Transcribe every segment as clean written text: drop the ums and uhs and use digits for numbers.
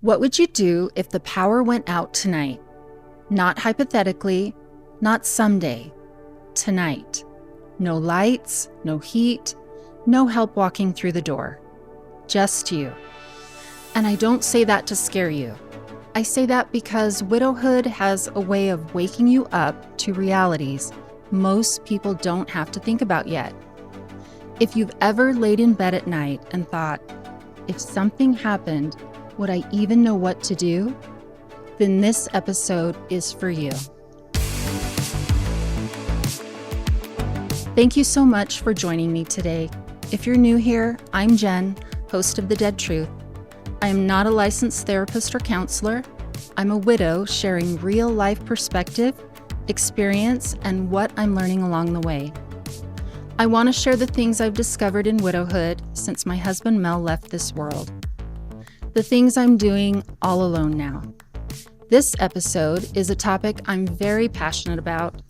What would you do if the power went out tonight? Not hypothetically, not someday, tonight. No lights, no heat, no help walking through the door. Just you. And I don't say that to scare you. I say that because widowhood has a way of waking you up to realities most people don't have to think about yet. If you've ever laid in bed at night and thought, if something happened, would I even know what to do? Then this episode is for you. Thank you so much for joining me today. If you're new here, I'm Jen, host of The Dead Truth. I am not a licensed therapist or counselor. I'm a widow sharing real-life perspective, experience, and what I'm learning along the way. I want to share the things I've discovered in widowhood since my husband Mel left this world. The things I'm doing all alone now. This episode is a topic I'm very passionate about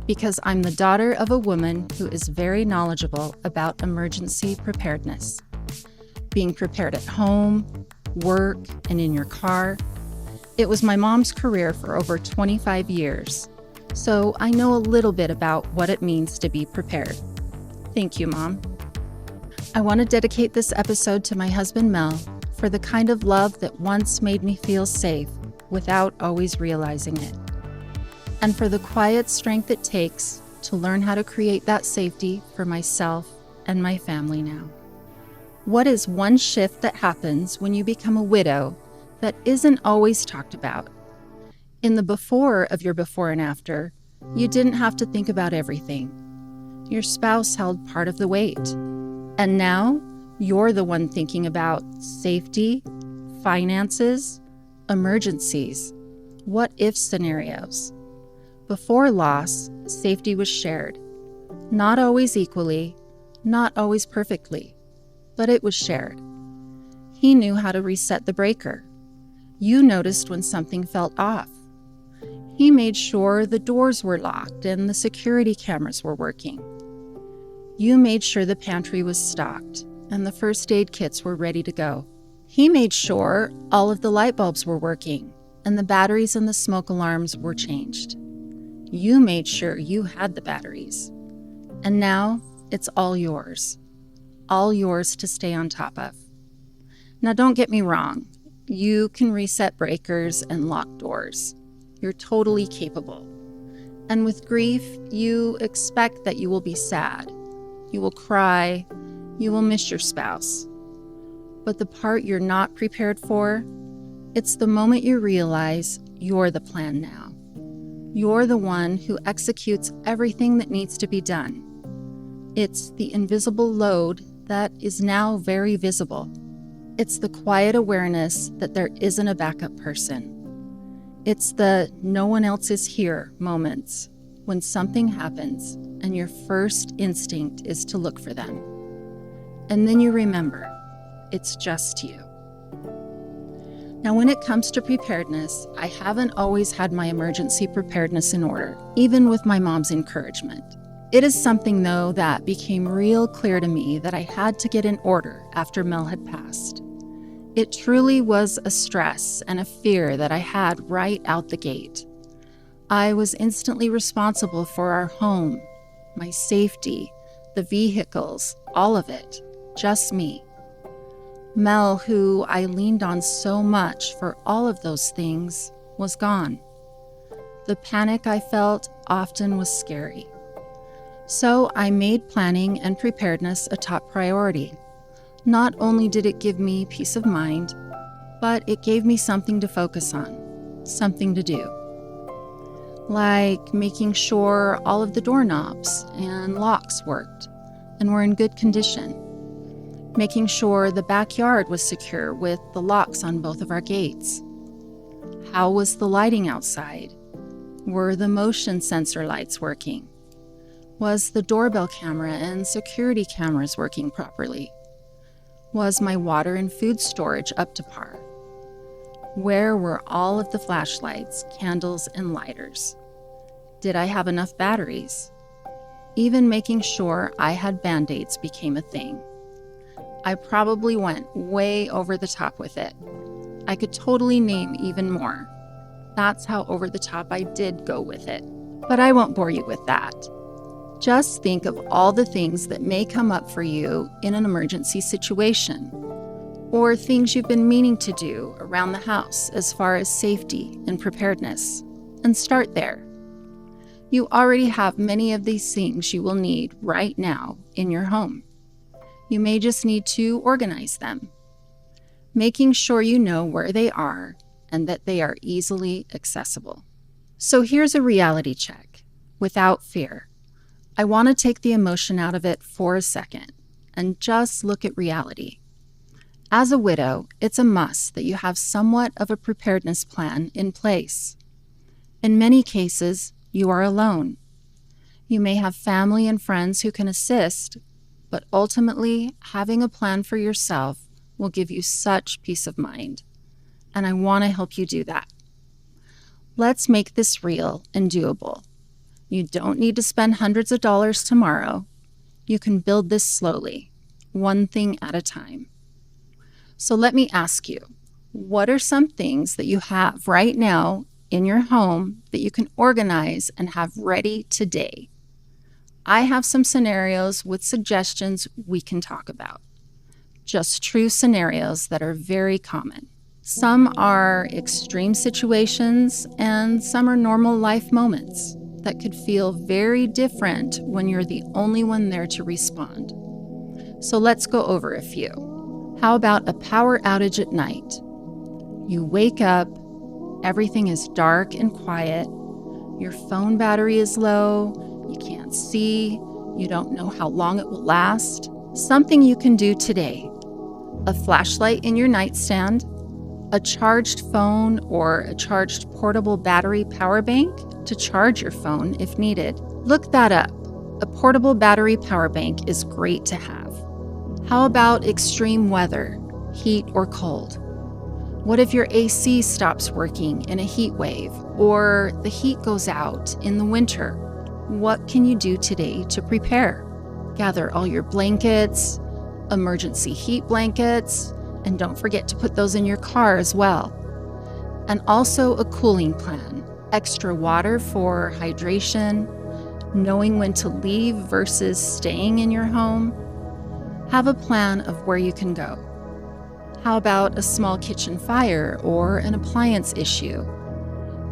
because I'm the daughter of a woman who is very knowledgeable about emergency preparedness. Being prepared at home, work, and in your car. It was my mom's career for over 25 years, so I know a little bit about what it means to be prepared. Thank you, Mom. I want to dedicate this episode to my husband Mel for the kind of love that once made me feel safe without always realizing it, and for the quiet strength it takes to learn how to create that safety for myself and my family now. What is one shift that happens when you become a widow that isn't always talked about? In the before of your before and after, you didn't have to think about everything. Your spouse held part of the weight. And now, you're the one thinking about safety, finances, emergencies, what-if scenarios. Before loss, safety was shared. Not always equally, not always perfectly, but it was shared. He knew how to reset the breaker. You noticed when something felt off. He made sure the doors were locked and the security cameras were working. You made sure the pantry was stocked and the first aid kits were ready to go. He made sure all of the light bulbs were working and the batteries and the smoke alarms were changed. You made sure you had the batteries. And now it's all yours to stay on top of. Now don't get me wrong, you can reset breakers and lock doors. You're totally capable. And with grief, you expect that you will be sad. You will cry. You will miss your spouse. But the part you're not prepared for, it's the moment you realize you're the plan now. You're the one who executes everything that needs to be done. It's the invisible load that is now very visible. It's the quiet awareness that there isn't a backup person. It's the no one else is here moments when something happens and your first instinct is to look for them. And then you remember, it's just you. Now, when it comes to preparedness, I haven't always had my emergency preparedness in order, even with my mom's encouragement. It is something, though, that became real clear to me that I had to get in order after Mel had passed. It truly was a stress and a fear that I had right out the gate. I was instantly responsible for our home, my safety, the vehicles, all of it, just me. Mel, who I leaned on so much for all of those things, was gone. The panic I felt often was scary. So I made planning and preparedness a top priority. Not only did it give me peace of mind, but it gave me something to focus on, something to do. Like making sure all of the doorknobs and locks worked and were in good condition. Making sure the backyard was secure with the locks on both of our gates. How was the lighting outside? Were the motion sensor lights working? Was the doorbell camera and security cameras working properly? Was my water and food storage up to par? Where were all of the flashlights, candles, and lighters? Did I have enough batteries? Even making sure I had Band-Aids became a thing. I probably went way over the top with it. I could totally name even more. That's how over the top I did go with it. But I won't bore you with that. Just think of all the things that may come up for you in an emergency situation, or things you've been meaning to do around the house as far as safety and preparedness, and start there. You already have many of these things you will need right now in your home. You may just need to organize them, making sure you know where they are and that they are easily accessible. So here's a reality check, without fear. I want to take the emotion out of it for a second and just look at reality. As a widow, it's a must that you have somewhat of a preparedness plan in place. In many cases, you are alone. You may have family and friends who can assist, but ultimately, having a plan for yourself will give you such peace of mind, and I want to help you do that. Let's make this real and doable. You don't need to spend hundreds of dollars tomorrow. You can build this slowly, one thing at a time. So let me ask you, what are some things that you have right now in your home that you can organize and have ready today? I have some scenarios with suggestions we can talk about. Just true scenarios that are very common. Some are extreme situations and some are normal life moments that could feel very different when you're the only one there to respond. So let's go over a few. How about a power outage at night? You wake up, everything is dark and quiet, your phone battery is low, you can't see, you don't know how long it will last. Something you can do today: a flashlight in your nightstand, a charged phone or a charged portable battery power bank to charge your phone if needed. Look that up. A portable battery power bank is great to have. How about extreme weather, heat or cold? What if your AC stops working in a heat wave or the heat goes out in the winter? What can you do today to prepare? Gather all your blankets, emergency heat blankets, and don't forget to put those in your car as well. And also a cooling plan, extra water for hydration, knowing when to leave versus staying in your home. Have a plan of where you can go. How about a small kitchen fire or an appliance issue?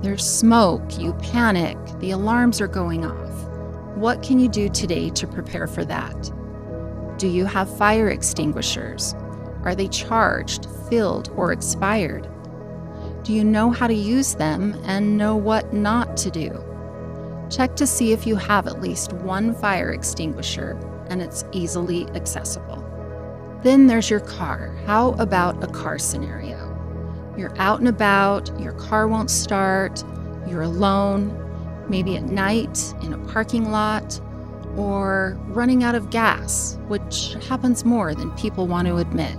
There's smoke, you panic, the alarms are going off. What can you do today to prepare for that? Do you have fire extinguishers? Are they charged, filled, or expired? Do you know how to use them and know what not to do? Check to see if you have at least one fire extinguisher and it's easily accessible. Then there's your car. How about a car scenario? You're out and about, your car won't start, you're alone, maybe at night in a parking lot, or running out of gas, which happens more than people want to admit.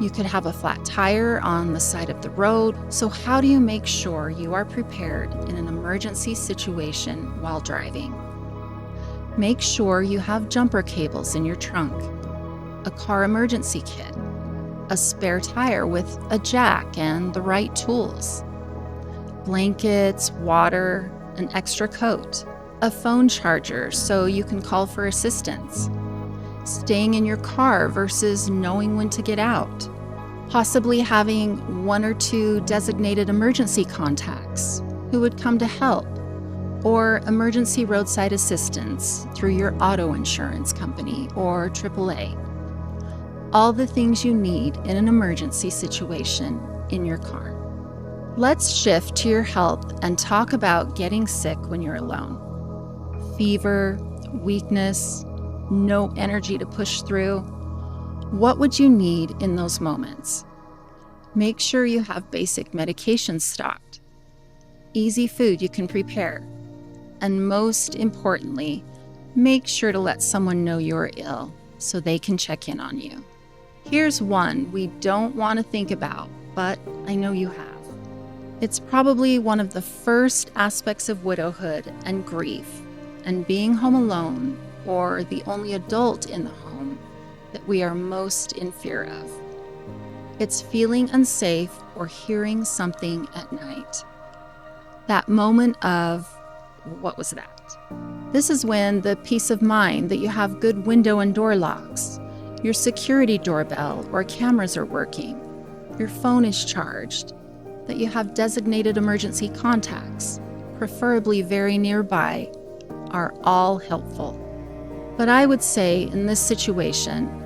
You could have a flat tire on the side of the road. So how do you make sure you are prepared in an emergency situation while driving? Make sure you have jumper cables in your trunk, a car emergency kit, a spare tire with a jack and the right tools, blankets, water, an extra coat, a phone charger so you can call for assistance, staying in your car versus knowing when to get out, possibly having one or two designated emergency contacts who would come to help, or emergency roadside assistance through your auto insurance company or AAA. All the things you need in an emergency situation in your car. Let's shift to your health and talk about getting sick when you're alone. Fever, weakness, no energy to push through. What would you need in those moments? Make sure you have basic medications stocked, easy food you can prepare, and most importantly, make sure to let someone know you're ill so they can check in on you. Here's one we don't want to think about, but I know you have. It's probably one of the first aspects of widowhood and grief, and being home alone or the only adult in the home that we are most in fear of. It's feeling unsafe or hearing something at night. That moment of, what was that? This is when the peace of mind that you have good window and door locks, your security doorbell or cameras are working, your phone is charged, that you have designated emergency contacts, preferably very nearby, are all helpful. But I would say in this situation,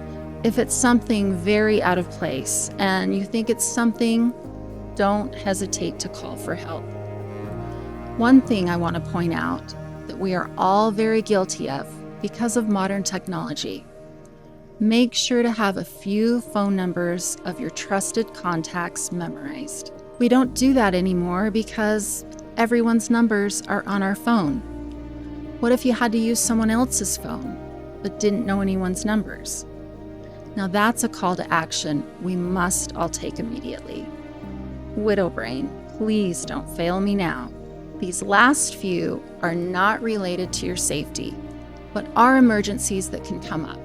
if it's something very out of place and you think it's something, don't hesitate to call for help. One thing I want to point out that we are all very guilty of because of modern technology. Make sure to have a few phone numbers of your trusted contacts memorized. We don't do that anymore because everyone's numbers are on our phone. What if you had to use someone else's phone but didn't know anyone's numbers? Now that's a call to action we must all take immediately. Widow brain, please don't fail me now. These last few are not related to your safety, but are emergencies that can come up.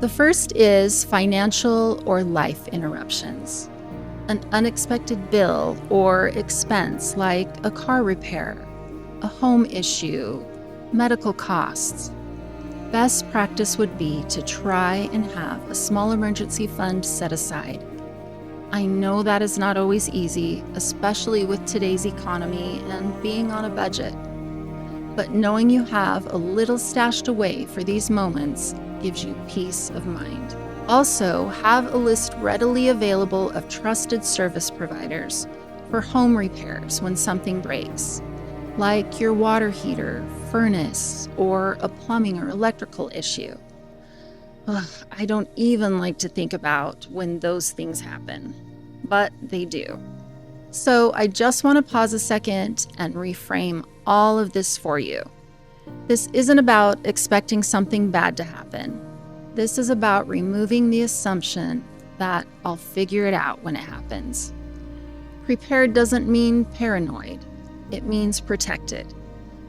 The first is financial or life interruptions. An unexpected bill or expense like a car repair, a home issue, medical costs. Best practice would be to try and have a small emergency fund set aside. I know that is not always easy, especially with today's economy and being on a budget. But knowing you have a little stashed away for these moments gives you peace of mind. Also, have a list readily available of trusted service providers for home repairs when something breaks, like your water heater, furnace, or a plumbing or electrical issue. I don't even like to think about when those things happen, but they do. So I just want to pause a second and reframe all of this for you. This isn't about expecting something bad to happen. This is about removing the assumption that I'll figure it out when it happens. Prepared doesn't mean paranoid. It means protected.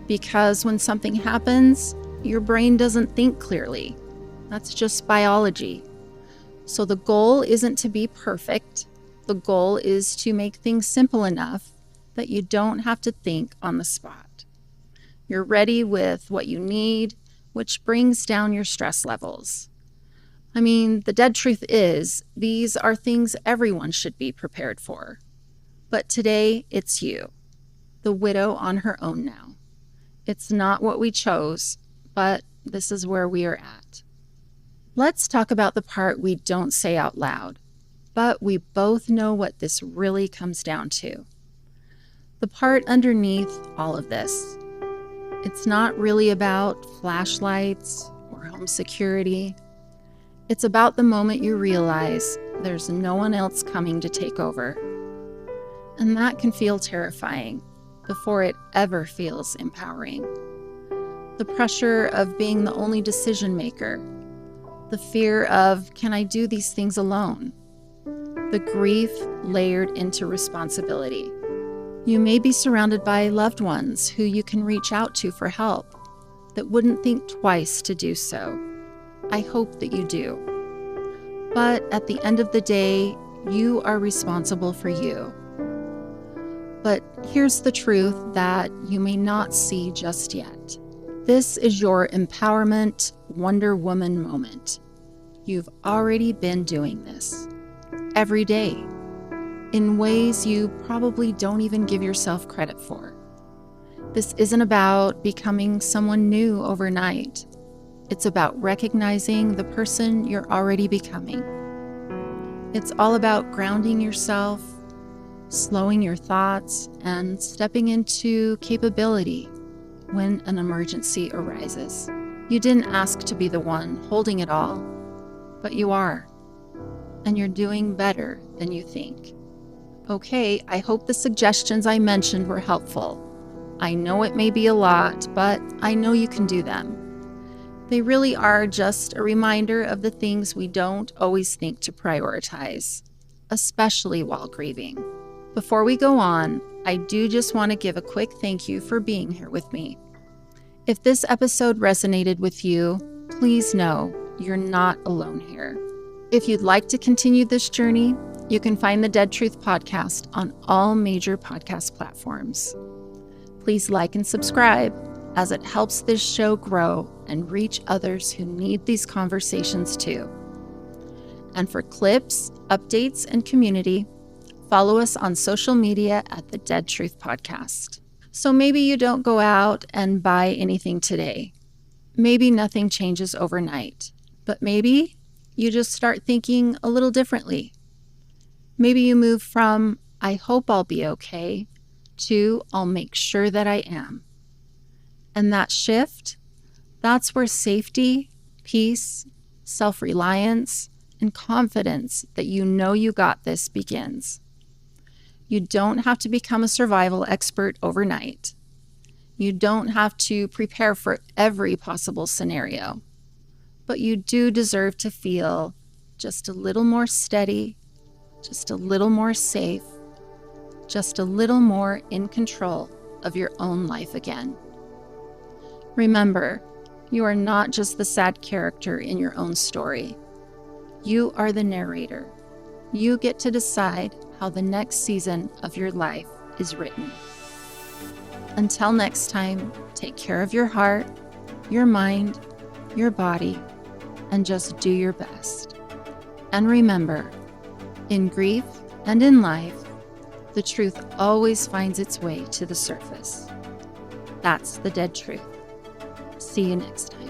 Because when something happens, your brain doesn't think clearly. That's just biology. So the goal isn't to be perfect. The goal is to make things simple enough that you don't have to think on the spot. You're ready with what you need, which brings down your stress levels. I mean, the dead truth is, these are things everyone should be prepared for. But today, it's you, the widow on her own now. It's not what we chose, but this is where we are at. Let's talk about the part we don't say out loud, but we both know what this really comes down to. The part underneath all of this. It's not really about flashlights or home security. It's about the moment you realize there's no one else coming to take over. And that can feel terrifying before it ever feels empowering. The pressure of being the only decision maker. The fear of, can I do these things alone? The grief layered into responsibility. You may be surrounded by loved ones who you can reach out to for help that wouldn't think twice to do so. I hope that you do. But at the end of the day, you are responsible for you. But here's the truth that you may not see just yet. This is your empowerment Wonder Woman moment. You've already been doing this every day in ways you probably don't even give yourself credit for. This isn't about becoming someone new overnight. It's about recognizing the person you're already becoming. It's all about grounding yourself, slowing your thoughts, and stepping into capability when an emergency arises. You didn't ask to be the one holding it all, but you are. And you're doing better than you think. Okay, I hope the suggestions I mentioned were helpful. I know it may be a lot, but I know you can do them. They really are just a reminder of the things we don't always think to prioritize, especially while grieving. Before we go on, I do just want to give a quick thank you for being here with me. If this episode resonated with you, please know you're not alone here. If you'd like to continue this journey, You can find the Dead Truth podcast on all major podcast platforms. Please like and subscribe, as it helps this show grow and reach others who need these conversations too. And for clips, updates, and community, follow us on social media at the Dead Truth Podcast. So maybe you don't go out and buy anything today. Maybe nothing changes overnight, but maybe you just start thinking a little differently. Maybe you move from, I hope I'll be okay, to, I'll make sure that I am. And that shift, that's where safety, peace, self-reliance, and confidence that you know you got this begins. You don't have to become a survival expert overnight. You don't have to prepare for every possible scenario. But you do deserve to feel just a little more steady, just a little more safe, just a little more in control of your own life again. Remember, you are not just the sad character in your own story. You are the narrator. You get to decide how the next season of your life is written. Until next time, take care of your heart, your mind, your body, and just do your best. And remember, in grief and in life, the truth always finds its way to the surface. That's the Dead Truth. See you next time.